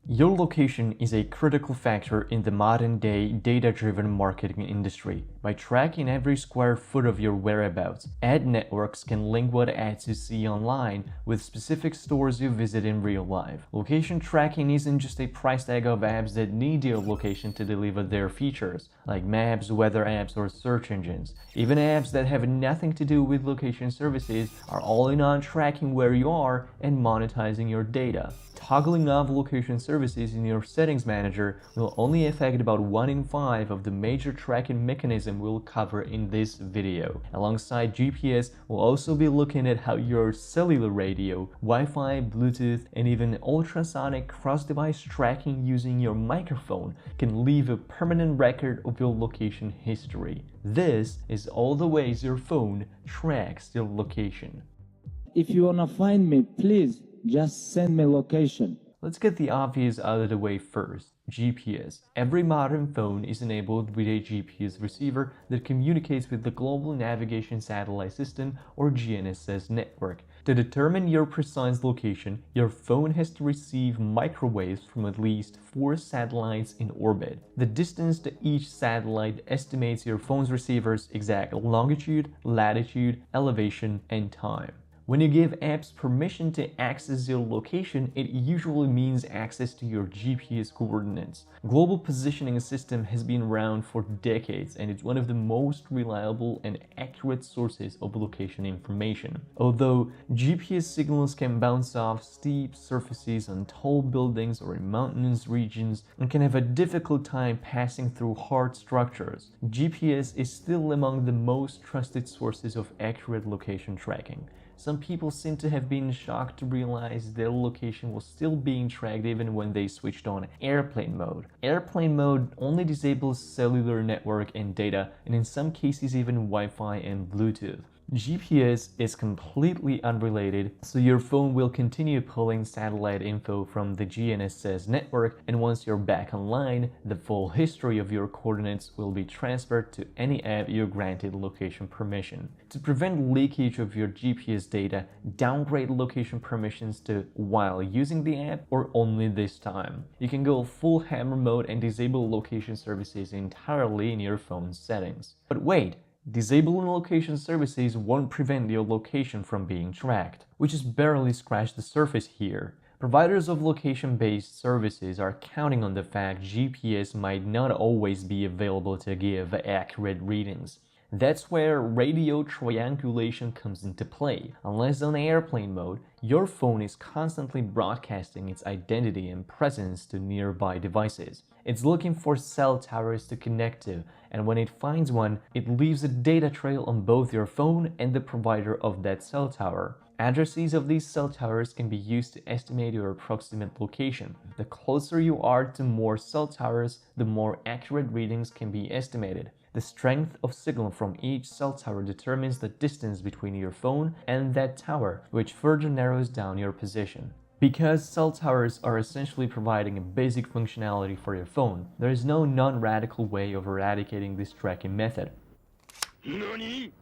Your location is a critical factor in the modern-day data-driven marketing industry. By tracking every square foot of your whereabouts, ad networks can link what ads you see online with specific stores you visit in real life. Location tracking isn't just a price tag of apps that need your location to deliver their features, like maps, weather apps, or search engines. Even apps that have nothing to do with location services are all in on tracking where you are and monetizing your data. Toggling off location services in your settings manager will only affect about 1 in 5 of the major tracking mechanism we'll cover in this video. Alongside GPS, we'll also be looking at how your cellular radio, Wi-Fi, Bluetooth, and even ultrasonic cross-device tracking using your microphone can leave a permanent record of your location history. This is all the ways your phone tracks your location. If you wanna find me, please just send me location. Let's get the obvious out of the way first. GPS. Every modern phone is enabled with a GPS receiver that communicates with the Global Navigation Satellite System or GNSS network. To determine your precise location, your phone has to receive microwaves from at least 4 satellites in orbit. The distance to each satellite estimates your phone's receiver's exact longitude, latitude, elevation, and time. When you give apps permission to access your location, it usually means access to your GPS coordinates. Global Positioning System has been around for decades and it's one of the most reliable and accurate sources of location information. Although GPS signals can bounce off steep surfaces on tall buildings or in mountainous regions and can have a difficult time passing through hard structures, GPS is still among the most trusted sources of accurate location tracking. Some people seem to have been shocked to realize their location was still being tracked even when they switched on airplane mode. Airplane mode only disables cellular network and data, and in some cases even Wi-Fi and Bluetooth. GPS is completely unrelated, so your phone will continue pulling satellite info from the GNSS network, and once you're back online, the full history of your coordinates will be transferred to any app you granted location permission. To prevent leakage of your GPS data, downgrade location permissions to while using the app or only this time. You can go full hammer mode and disable location services entirely in your phone's settings. But wait! Disabling location services won't prevent your location from being tracked. We just barely scratched the surface here. Providers of location-based services are counting on the fact GPS might not always be available to give accurate readings. That's where radio triangulation comes into play. Unless on airplane mode, your phone is constantly broadcasting its identity and presence to nearby devices. It's looking for cell towers to connect to, and when it finds one, it leaves a data trail on both your phone and the provider of that cell tower. Addresses of these cell towers can be used to estimate your approximate location. The closer you are to more cell towers, the more accurate readings can be estimated. The strength of signal from each cell tower determines the distance between your phone and that tower, which further narrows down your position. Because cell towers are essentially providing a basic functionality for your phone, there is no non-radical way of eradicating this tracking method.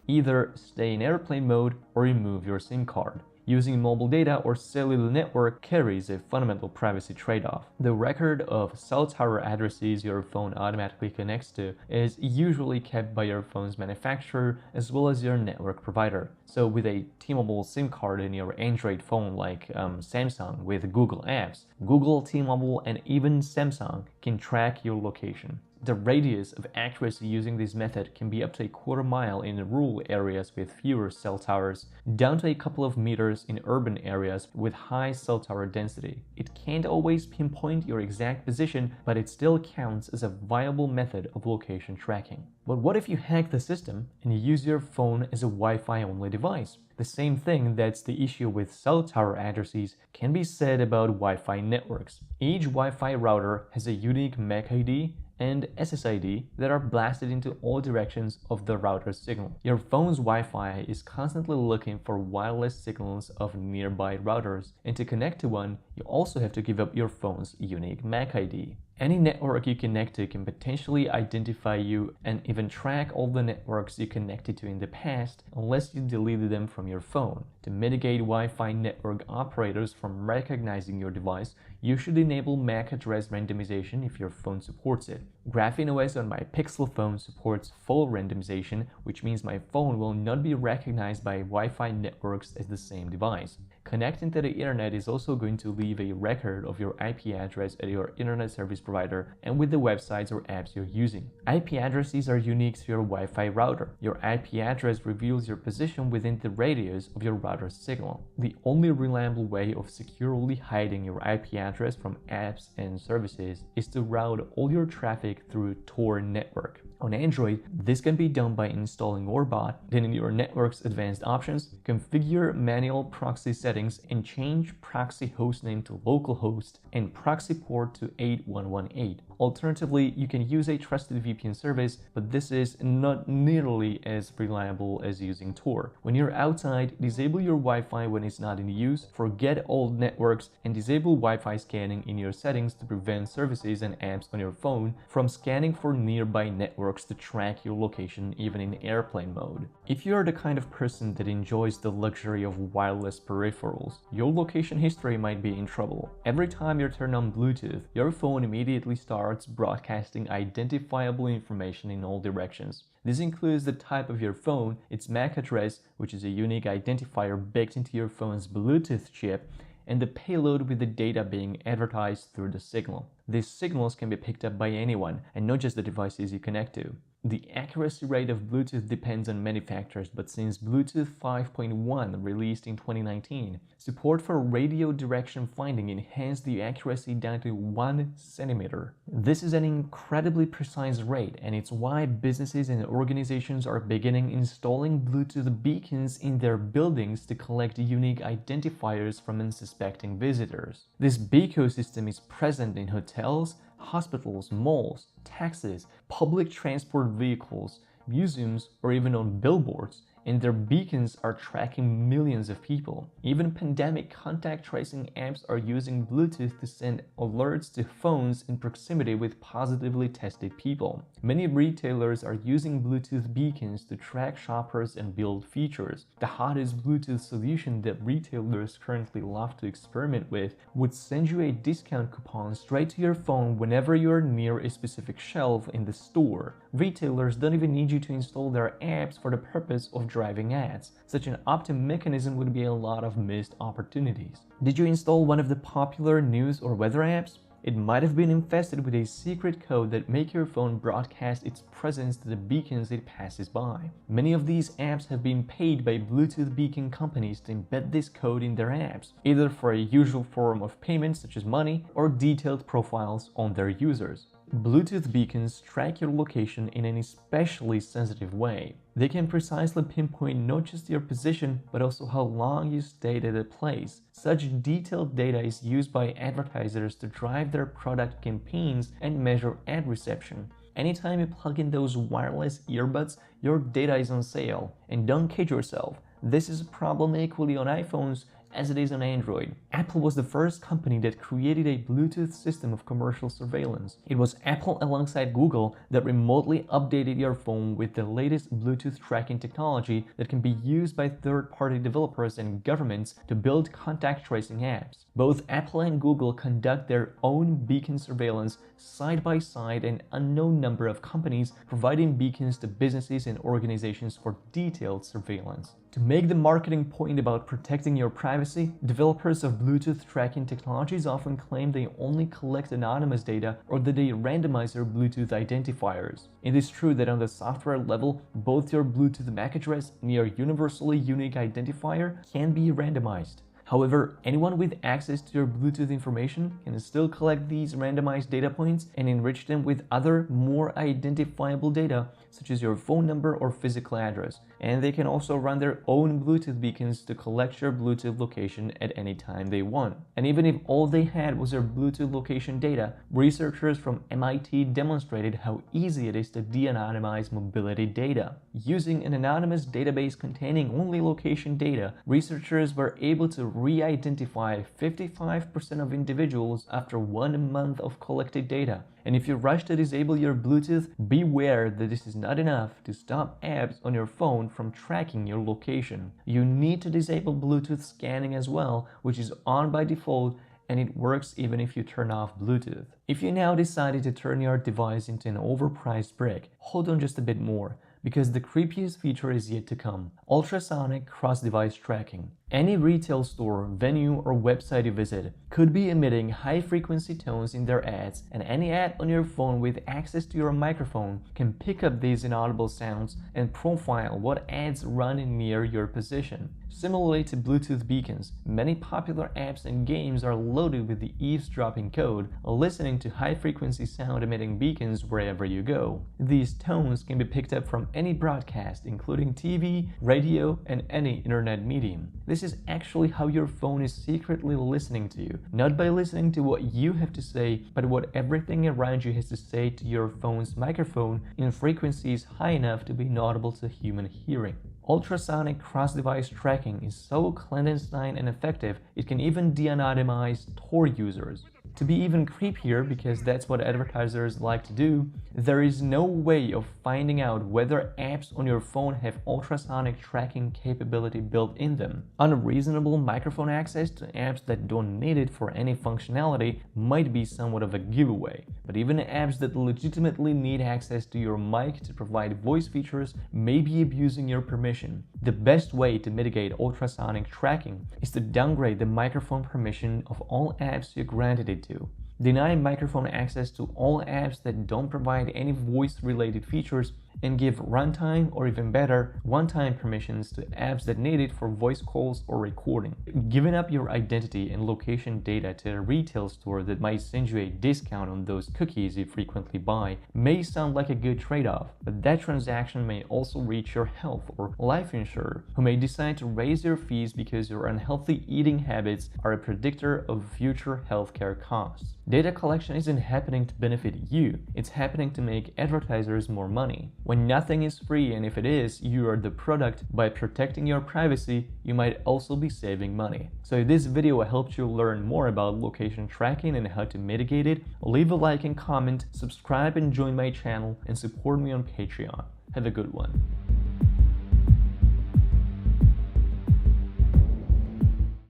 Either stay in airplane mode or remove your SIM card. Using mobile data or cellular network carries a fundamental privacy trade-off. The record of cell tower addresses your phone automatically connects to is usually kept by your phone's manufacturer as well as your network provider. So with a T-Mobile SIM card in your Android phone like Samsung with Google Apps, Google, T-Mobile, and even Samsung can track your location. The radius of accuracy using this method can be up to a quarter mile in rural areas with fewer cell towers, down to a couple of meters in urban areas with high cell tower density. It can't always pinpoint your exact position, but it still counts as a viable method of location tracking. But what if you hack the system and you use your phone as a Wi-Fi only device? The same thing that's the issue with cell tower addresses can be said about Wi-Fi networks. Each Wi-Fi router has a unique MAC ID and SSID that are blasted into all directions of the router's signal. Your phone's Wi-Fi is constantly looking for wireless signals of nearby routers, and to connect to one, You also have to give up your phone's unique MAC ID. Any network you connect to can potentially identify you and even track all the networks you connected to in the past unless you deleted them from your phone. To mitigate Wi-Fi network operators from recognizing your device, you should enable MAC address randomization if your phone supports it. Graphene OS on my Pixel phone supports full randomization, which means my phone will not be recognized by Wi-Fi networks as the same device. Connecting to the internet is also going to leave a record of your IP address at your internet service provider and with the websites or apps you're using. IP addresses are unique to your Wi-Fi router. Your IP address reveals your position within the radius of your router's signal. The only reliable way of securely hiding your IP address from apps and services is to route all your traffic through Tor network. On Android, this can be done by installing Orbot, then in your network's advanced options, configure manual proxy settings and change proxy hostname to localhost and proxy port to 8118. Alternatively, you can use a trusted VPN service, but this is not nearly as reliable as using Tor. When you're outside, disable your Wi-Fi when it's not in use, forget old networks, and disable Wi-Fi scanning in your settings to prevent services and apps on your phone from scanning for nearby networks to track your location even in airplane mode. If you are the kind of person that enjoys the luxury of wireless peripherals, your location history might be in trouble. Every time you turn on Bluetooth, your phone immediately starts broadcasting identifiable information in all directions. This includes the type of your phone, its MAC address, which is a unique identifier baked into your phone's Bluetooth chip, and the payload with the data being advertised through the signal. These signals can be picked up by anyone, and not just the devices you connect to. The accuracy rate of Bluetooth depends on many factors, but since Bluetooth 5.1 released in 2019, support for radio direction finding enhanced the accuracy down to 1 centimeter. This is an incredibly precise rate, and it's why businesses and organizations are beginning installing Bluetooth beacons in their buildings to collect unique identifiers from unsuspecting visitors. This beacon system is present in hotels, hospitals, malls, taxis, public transport vehicles, museums, or even on billboards, and their beacons are tracking millions of people. Even pandemic contact tracing apps are using Bluetooth to send alerts to phones in proximity with positively tested people. Many retailers are using Bluetooth beacons to track shoppers and build features. The hottest Bluetooth solution that retailers currently love to experiment with would send you a discount coupon straight to your phone whenever you are near a specific shelf in the store. Retailers don't even need you to install their apps for the purpose of driving ads. Such an opt-in mechanism would be a lot of missed opportunities. Did you install one of the popular news or weather apps? It might have been infested with a secret code that make your phone broadcast its presence to the beacons it passes by. Many of these apps have been paid by Bluetooth beacon companies to embed this code in their apps, either for a usual form of payment such as money or detailed profiles on their users. Bluetooth beacons track your location in an especially sensitive way. They can precisely pinpoint not just your position, but also how long you stayed at a place. Such detailed data is used by advertisers to drive their product campaigns and measure ad reception. Anytime you plug in those wireless earbuds, your data is on sale. And don't kid yourself, this is a problem equally on iPhones as it is on Android. Apple was the first company that created a Bluetooth system of commercial surveillance. It was Apple alongside Google that remotely updated your phone with the latest Bluetooth tracking technology that can be used by third-party developers and governments to build contact tracing apps. Both Apple and Google conduct their own beacon surveillance side by side, an unknown number of companies providing beacons to businesses and organizations for detailed surveillance. To make the marketing point about protecting your privacy, developers of Bluetooth tracking technologies often claim they only collect anonymous data or that they randomize your Bluetooth identifiers. It is true that on the software level, both your Bluetooth MAC address and your universally unique identifier can be randomized. However, anyone with access to your Bluetooth information can still collect these randomized data points and enrich them with other, more identifiable data, such as your phone number or physical address. And they can also run their own Bluetooth beacons to collect your Bluetooth location at any time they want. And even if all they had was your Bluetooth location data, researchers from MIT demonstrated how easy it is to de-anonymize mobility data. Using an anonymous database containing only location data, researchers were able to re-identify 55% of individuals after 1 month of collected data. And if you rush to disable your Bluetooth, beware that this is not enough to stop apps on your phone from tracking your location. You need to disable Bluetooth scanning as well, which is on by default, and it works even if you turn off Bluetooth. If you now decided to turn your device into an overpriced brick, hold on just a bit more, because the creepiest feature is yet to come: ultrasonic cross-device tracking. Any retail store, venue, or website you visit could be emitting high-frequency tones in their ads, and any ad on your phone with access to your microphone can pick up these inaudible sounds and profile what ads run near your position. Similarly to Bluetooth beacons, many popular apps and games are loaded with the eavesdropping code, listening to high-frequency sound-emitting beacons wherever you go. These tones can be picked up from any broadcast, including TV, radio, and any internet medium. This is actually how your phone is secretly listening to you, not by listening to what you have to say, but what everything around you has to say to your phone's microphone in frequencies high enough to be inaudible to human hearing. Ultrasonic cross-device tracking is so clandestine and effective, it can even de-anonymize Tor users. To be even creepier, because that's what advertisers like to do, there is no way of finding out whether apps on your phone have ultrasonic tracking capability built in them. Unreasonable microphone access to apps that don't need it for any functionality might be somewhat of a giveaway, but even apps that legitimately need access to your mic to provide voice features may be abusing your permission. The best way to mitigate ultrasonic tracking is to downgrade the microphone permission of all apps you granted it to. Deny microphone access to all apps that don't provide any voice-related features, and give runtime, or even better, one-time permissions to apps that need it for voice calls or recording. Giving up your identity and location data to a retail store that might send you a discount on those cookies you frequently buy may sound like a good trade-off, but that transaction may also reach your health or life insurer, who may decide to raise your fees because your unhealthy eating habits are a predictor of future healthcare costs. Data collection isn't happening to benefit you, it's happening to make advertisers more money. When nothing is free, and if it is, you are the product. By protecting your privacy, you might also be saving money. So if this video helped you learn more about location tracking and how to mitigate it, leave a like and comment, subscribe and join my channel, and support me on Patreon. Have a good one.